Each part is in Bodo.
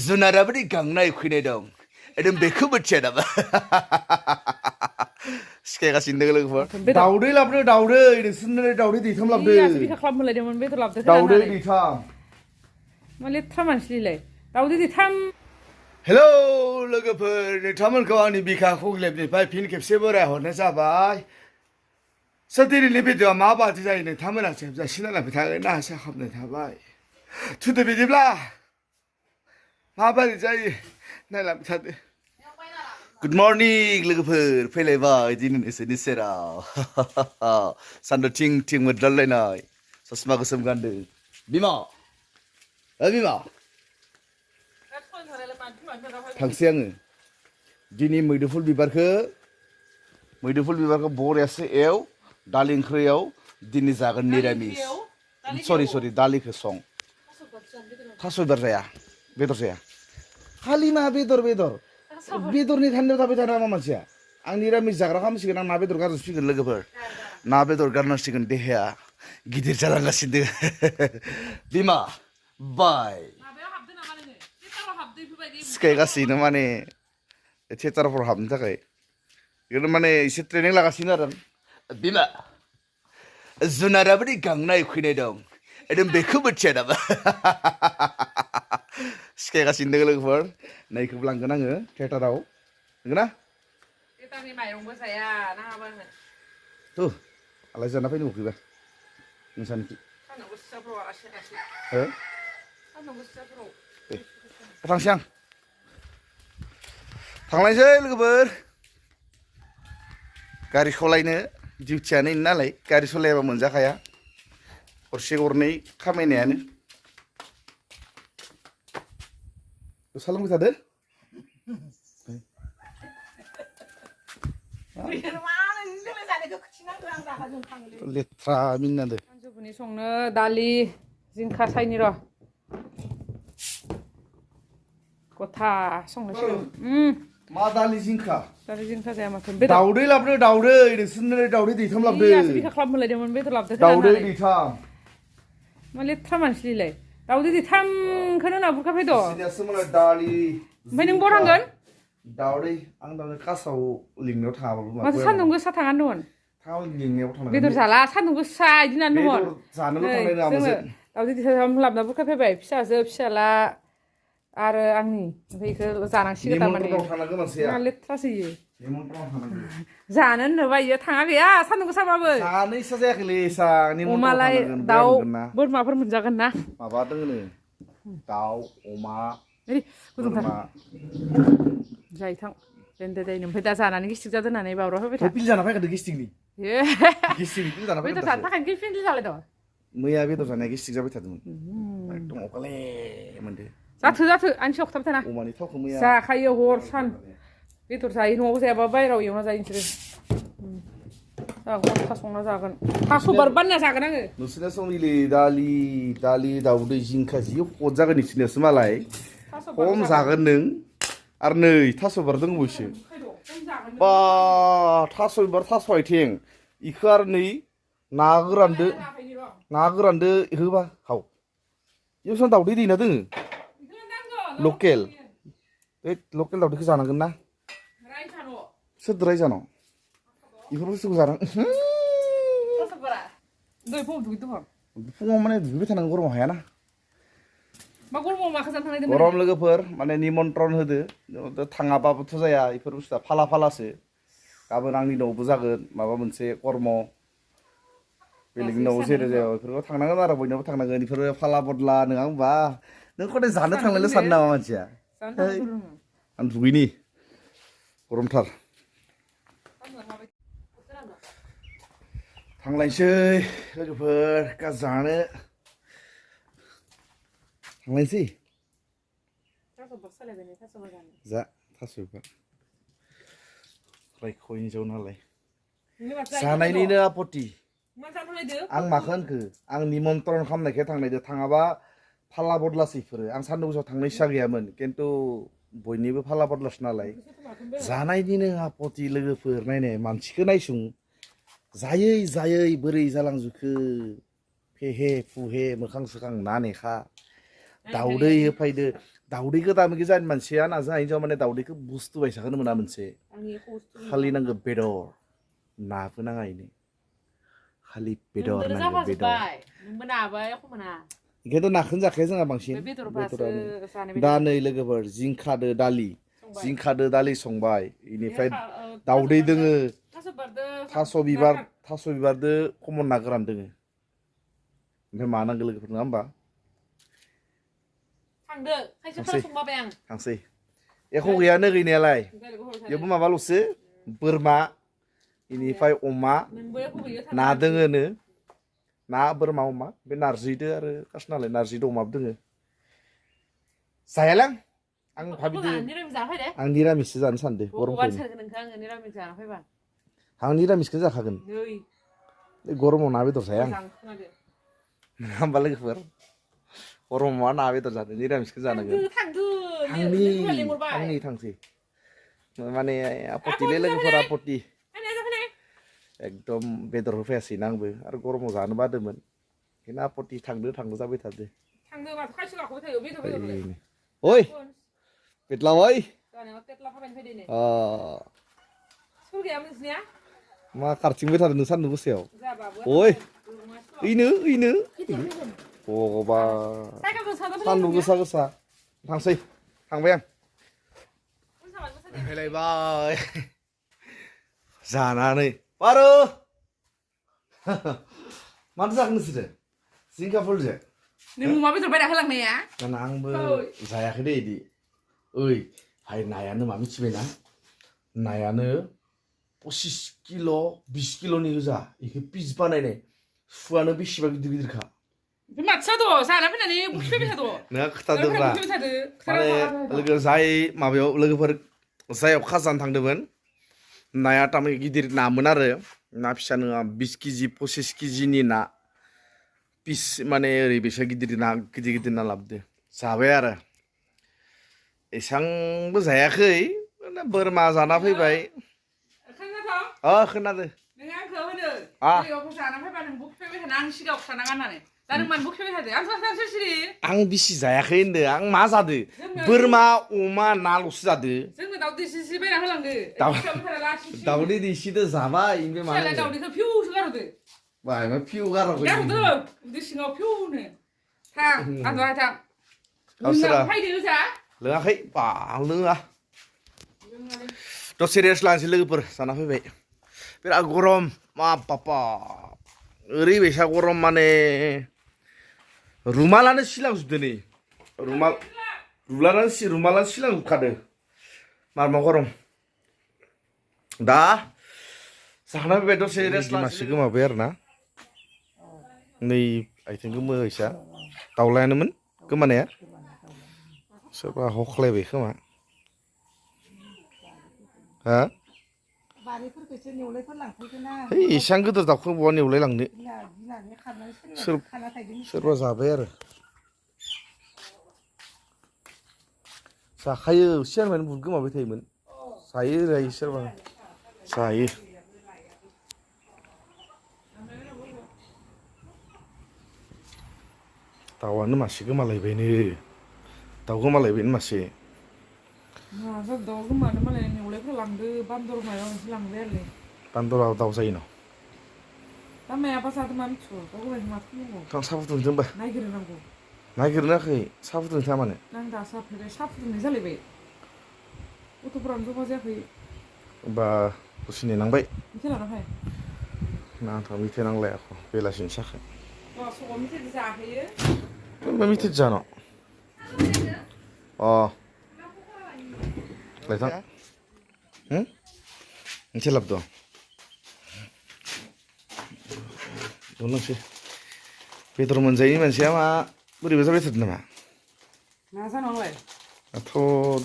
जुनाराबो गांनाय उखैनाय दं एकदम बेखौ मिथिया नामा सिखायगासिनो दङ लोगोफोर दाउदै लाबोदो दाउदै नोंसोरनो दाउदै दैथाम लाबोदो बिखा खालाम मोनलायदोंमोन बेदर लाबोदो दाउदै दैथाम मा लेथ्रा मानसिलाय दाउदै दैथाम हेलौ लोगोफोर नोंथांमोनखौ आंनि बिखा खग्लेबनिफ्राय फिन खेबसे बरायहरनाय जाबाय दिनैनि भिडिअआ माबादि जायो नोंथांमोना जोबजासिम नायलांबाय थागोन आसा खालामनाय थाबाय थुदो बिदिब्ला माबादि जायो नायलांबाय थादो गुड मर्निं लोगोफोर फैलायबाय दिनै नोंसोरनि सेराव सानदुं थिं थिं मोद्रालायनाय ससमा गोसोम गानदो बिमा बिमा थांसै आङो दिनै मैदुफुल बिबारखौ बरियासो एव दालि ओंख्रियाव दिनै जागोन निरामिस सरि दालिखौ सं थास' बिबार जाया बेदर जाया खालि मा बेदर बेदरनि थान्दायाव थाबाय थानो मा मानसिया आं निरामिस जाग्रा खालामसिगोन आं ना बेदर गारजोबसिगोन लोगोफोर ना बेदर गारनांसिगोन देहाया गिदिर जालांगासिनो बिमा बाय सिखायगासिनो माने थियेटारफोराव हाबनो थाखाय बेखौनो माने एसे ट्रेनिं लागासिनो आरो बिमा जुनाराबो गांनाय उखैनाय दं एकदम बेखौ मिथिया नामा सिखायगासिनो दङ लोगोफोर नैखौबो लांगोन आङो थियेटाराव नंगौ ना थियेटारनि माइरंबो जाया नाङाबा आङो आलाय जाना फैनो उखैबा नोंसानिखि सान्दुं गोसाफ्राव आलासि सान्दुं गोसाफ्राव थांसै आं थांलायसै लोगोफोर गारि सालायनो डिउटियानो नालाय गारि सालायाबा मोनजाखाया गरसे गरनै खामायनायानो दसा लोंबाय थादो लेथ्रा मिनादो सानजौफुनि संनो दालि जिंखा सायनि र' गथा संनोसै मा दालि जिंखा जाया माथो दाउदै लाबोदो दाउदै नोंसोरनो दाउदै दैथाम लाबोदो बिखा खालाम मोनलायदोंमोन बेदर लाबोदो दाउदै दैथाम मा लेथ्रा मानसिलाय दाउदै दैथामखौनो होना बुरखाफै दं दालि ओमफ्राय नों बरांगोन दाउदै आं दाउदै कासाव लिंनायाव थाङाबाबो माथो सान्दुं गोसा थाङा दंमोन लिंनायाव थांनांगोन बेदर जाला सान्दुं गोसा इदि होननानै दंमोन जानोल' थांनाय नङामोन दाउदै दैथाम लाबोना बुरखाफैबाय फिसाजो फिसाला आरो आंनि ओमफ्राय बेखौ जानांसिगोन थारमाने लेथ्रासो इयो जानो होननोबा इयो थाङा गैया सान्दुं गोसाबाबो जानो इसा जायाखैलै अमालाय दाउ बोरमाफोर मोनजागोन ना माबा दोङो दाउ अमा बोरमा जायथां दे ओमफ्राय दा जानानै गिस्टिक जादों होननानै बावरा होबाय था पिल जाना फैखादो गिस्टिकनि पिल जाना बेदर जानो थाखाय पिल जालाय दं मैया बेदर जानाया गिस्टिक जाबाय थादोंमोन एकदम अखाले मोनदो जाथो आंनि सखथाबाय थाना अमानि थावखौ मैया जाखायो हर सान बेदर जायो न'आव जायाबा बायहेरायाव एवना जायो नोंसोरो जागोन थास संना जागोन थास' बानना जागोन आङो नोंसोरना संनिलै दालि दाउदै जिंखा जि हद जागोन नोंसोरनियासो मालाय खम जागोन नों आरो नै थास' बिबार दंबावसो बा थास' बिबार थास' आथिं इखो आरो नै ना गोरानदो होबा हाव इयावसो दाउदै दैना दोङो लकेल दाउदैखौ जानांगोन ना सोरदो रायजान' बेफोर बुस्थुखौ जानां फुङाव माने दुगैबाय थानांगौ गरमाव हायाना गरम लोगोफोर माने निमन्त्रन होदो थाङाबाबोथ' जाया बेफोर बुस्थुआ फाला फालासो गाबोन आंनि न'आवबो जागोन माबा मोनसे कर्म बेलेगनि न'आव जेरै जाया बेफोरखौ थांनांगोन आरो बयनावबो थांनांगोन बेफोरो फाला बदला नङा होमबा नों खदाय जानो थांनायल' सानो नामा मानसिया आं दुगैनि गरमथार थांलायसै लोगोफोर जानो थांलायसै जा थास' बिबार रायख'यैनो जौ नालाय जानायनिनो आपत्ति आं माखो होनखो आं निमन्त्रन खालामनायखाय थांनायदो थाङाबा फाला बदलासो इफोरो आं सान्दुं गोसायाव थांनो इस्सा गैयामोन खिन्थु बयनिबो फाला बदलासो नालाय जानायनिनो आपत्ति लोगोफोर नायनाय मानसिखौ नायसुं जायै बोरै जालांजुखो फेहे फुहे मोखां सोखां ना नेखा दाउदै होफायदो दाउदैखौ दामिखौ जानि मानसिया नाजा हिनजाव माने दाउदैखौ बुस्थु बायसाखौनो मोना मोनसे खालि नांगौ बेदर नाबो नाङा इनो खालि बेदर नांगौ बेदर नोंबो नाबाय एख' मोना ओंखायनोथ' नाखौनो जाखाया जोंहा बांसिन बेदरफ्रासो जानो दा नै लोगोफोर जिंखादो दालि संबाय इनिफ्राय दाउदै दोङो थास' बिबारदो खमन ना गोरान दोङो ओमफ्राय मा नांगौ लोगोफोर नङा होमबा थांदो खायसेफोरा संबाय आं थांसै एख' गैयानो गैनायालाय बेबो माबाल'सो बोरमा इनिफ्राय अमा ना दोङोनो ना बोरमा अमा बे नारजिदो आरो कास नालाय नारजिदो अमाबो दोङो जायालां आं भाबिदो आं निरामिससो जानो सानदो आं निरामिसखौनो जाखागोन गरमाव ना बेदर जाया आं नङा होमबा लोगोफोर गरमाव ना बेदर जानो निरामिसखौ जानांगोन थांनि थांसै माने आपत्तिलै लोगोफोर आपत्ति एकदम बेदर होफैयासैना आंबो आरो गरमाव जानो बादोंमोन ओंखायनो आपत्ति थांदो जाबाय थादो ओइ पेटला ओइ मा खारथिंबाय थादों नों सान्दुं गोसायाव ओइ ओइनो भगबान सान्दुं गोसा थांसै थांबाय आं फैलायबाय जानानै बारो माथो जाखो नोंसोरो जिंखा फुलजों नों अमा बेदर बायना होलांनाया दाना आंबो जायाखै दे इदि ओइ हाय नायानो मा मिथिबायना नायानो 25 किल' 20 किल'नि गोजा इखौ पिस बानायनाय सुवानो बेसेबा गिदिरखा माथो जाना फैनानै बुखिबाय थादो नोंहा खोथादोब्रा माने लोगो जाय माबायाव लोगोफोर जायाव खाजानो थांदोंमोन नाया तामाने गिदिर नामोन आरो ना फिसा नङा 20 केजि 25 केजिनि ना पिस माने ओरैबायसा गिदिर ना लाबोदो जाबाय आरो एसांबो जायाखै बोरमा जाना फैबाय खोनादो नों आंखौ होनो जाना फैबा नों बुखिबाय थाना आं सिगाङाव खिथानाङा होननानै दा नों मानो बुखिबाय थादो आं सिरि आं बिसि जायाखै होनदों आं मा जादो बोरमा अमा नाल'सो जादो जोंनो दाउदै एसे बायना होलांदो दाउदै दैसिदो जाबाय ओमफ्राय मा दाउदैखौ फिउसो गारहरदो बाय मा फिउ गारहरदो उदै सिङाव फिउनो थां आं दहाय थां लोङा फैदो जा लोङाखै बा लोङा दसे रेस्ट लानोसै लोगोफोर जाना फैबाय बिराद गरम मा बापा ओरैबायसा गरम माने रुमालानो सिलांजोबदो नै रुमालानो सिलांजोबखादो मारमा गरम दा जाना फैबाय दसे रेस्ट मासे गोमाबाय आरो ना नै आथिं गोमोसा दाउलायानोमोन गोमानाया सोरबा हख्लायबाय खोमा हा एसेबां गिदिर दाउखौ बहा नेवलाय लांनो सोरबा जाबाय आरो जाखायो सिगांनिफ्रायनो बुहुद गोमाबाय थायोमोन जायो सोरबा जायो दाउआनो मासे गोमालायबायनो दाउ गोमालायबायनो मासे दाउ गोमानो मालाय नेवलायफोरा लांदो बान्दर माबा मोनसे लांबाय आरो बान्दरा दाउ जायो न' दा मायाबा जादों मा मिथिगौ दाउ गोमानो माथो नांगौ थां साहा फुदुंदों होनबा नायग्रोनांगौ नायगिरनाखै साहा फुदुंनो थाङा मानो आं दा साहा फुदुंनाय जालायबाय गथ'फोरानो जमा जायाखै होमबा दसे नेनांबाय मिथाइ लाना फै नांथा मिथाइ नांलाया बेलासिनि साखै सगाव मिथाइ जाहैयो मा मिथाइ जानो लायथां मिथाइ लाबोदों दोननोसै बेदर मोनजायैनि मानसिया मा बोरैबा जाबाय थादों नामा मा जानांलाय दाथ'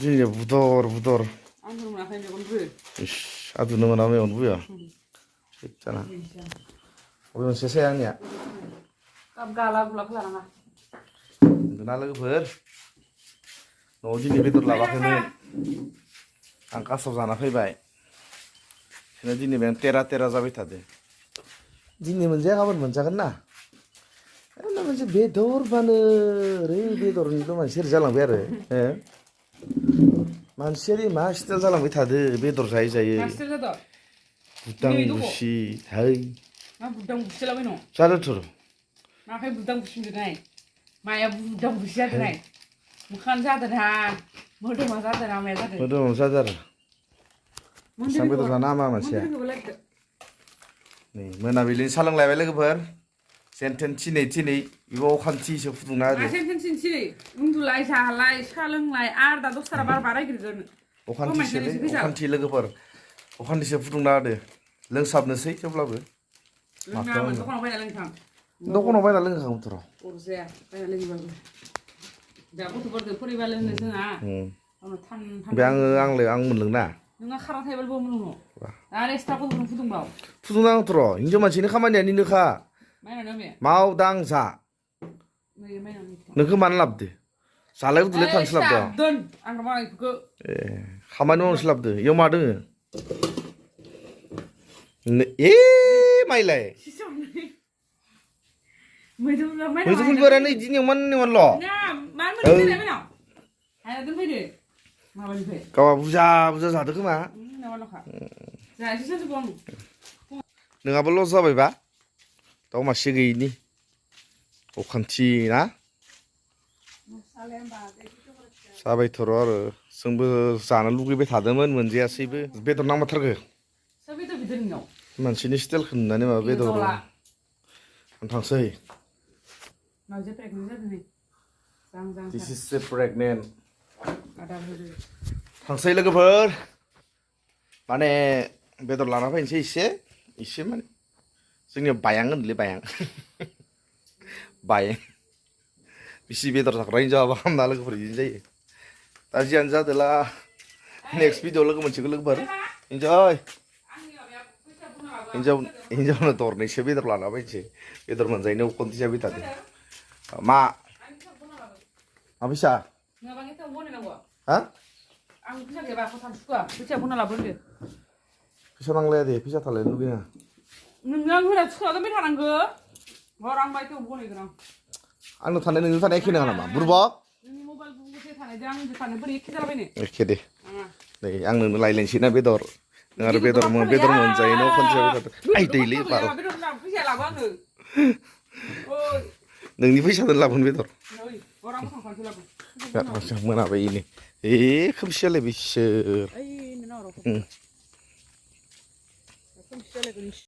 दिनै बुदर आं मोनाखै मेगनबो इस आदुनो मोना मेगन बुया जाना बबे मोनसे साया आंनिया गाला गुलाखौ लानाङा उन्दुना लोगोफोर न'आव दिनै बेदर लाबाखैमोन आं कासाव जाना फैबाय बिदिनो दिनै बे तेरा जाबाय थादो दिनै मोनजाया गाबोन मोनजागोन ना ना मोनसे बेदरबानो ओरै बेदरनिल' मानसि जालांबाय आरो मानसियारि मा स्टाइल जालांबाय थादो बेदर जायै जायै मास्टार जादो बुदां बुसि हाय मा बुदां बुसिलाबाय न' जादोथ' माखाय बुदां बुसिनदोनाय माया बुदां बुसि जादोनाय मोखाङानो जादोना मोदोमा जादोना माया जादो मोदोमाव जादो आरो बेसां बेदर जानो हामा मानसिया नै मोनाबिलिनि सा लोंलायबाय लोगोफोर जेनथेन थिनै बेयाव अखान्थिसो फुदुंना होदो मा जेनथेन उन्दुलाय जालाय सा लोंलाय आरो दा दसथारा बार बारायग्रोगोन अखान्थिसोलै अखान्थि लोगोफोर अखान्थिसो फुदुंना होदो लोंसाबनोसै थेवब्लाबो लोंनामोन दखानाव बायना लोंथां दखानाव बायना लोंखागौथ' र' अरजाया बायना लोङोबाबो दा गथ'फोरजों फरिबा लोंनो जोंहा बे आं मोनलोंना नोंहा खारा थाइबालबो मोनलोङो आरो एक्सट्रा गथ'फोरनो फुदुंबाव फुदुंनांगौथ' र' हिनजाव मानसिनि खामानिया निनोखा माव दां जा नोंखौ मानो लाबोदो जालाय उदुलाय थांसो लाबोदो ए खामानि मावनोसो लाबोदो इयाव मा दोङो ए माइलाय मैदुफुल बिबारानो इदिनो एवमानल' गावहा बुरजा जादो खोमा नोंहाबो लस जाबायबा दाउ मासे गैयिनि अखान्थि ना जाबायथ' र' आरो जोंबो जानो लुगैबाय थादोंमोन मोनजायासैबो बेदर नांबाथारगो मानसिनि स्टाइलखौ नुनानै माबा बेदर थांसै This is the pregnant थांसै लोगोफोर माने बेदर लाना फैनोसै एसे माने जोंनियाव बायां होनोलै बायां बिसि बेदर जाग्रा हिनजावाबा खालामना लोगोफोर बिदिनो जायो दा जियानो जादोला नेक्स्ट भिडिअ लोगो मोनसेखौ लोगोफोर हिनजावनो दरनैसो बेदर लाना फैनोसै बेदर मोनजायैनो उखन्थि जाबाय थादों मा फैसा हा फैसा नांलाया दे फैसा थालायनो लुगैनाङा नोंनो आं होना सुखागोन थानांगो हर आं बायथाव बनायगोन आंनो थानाय नोंनो थानाय एखे नङा नामा बुरबक नोंनि मबाइल बुंबाथाय थानायजों आंजों थानाय बोरै एखे जालाबायनो एखे दे नै आं नोंनो लायलायनोसै ना बेदर नों आरो बेदर मोनजायैनो खनसे जाबाय थादों आइ दैलै बार नोंनि फैसाजों लाबोन बेदर मोनाबाय इनो खोमसियालाय बिसोर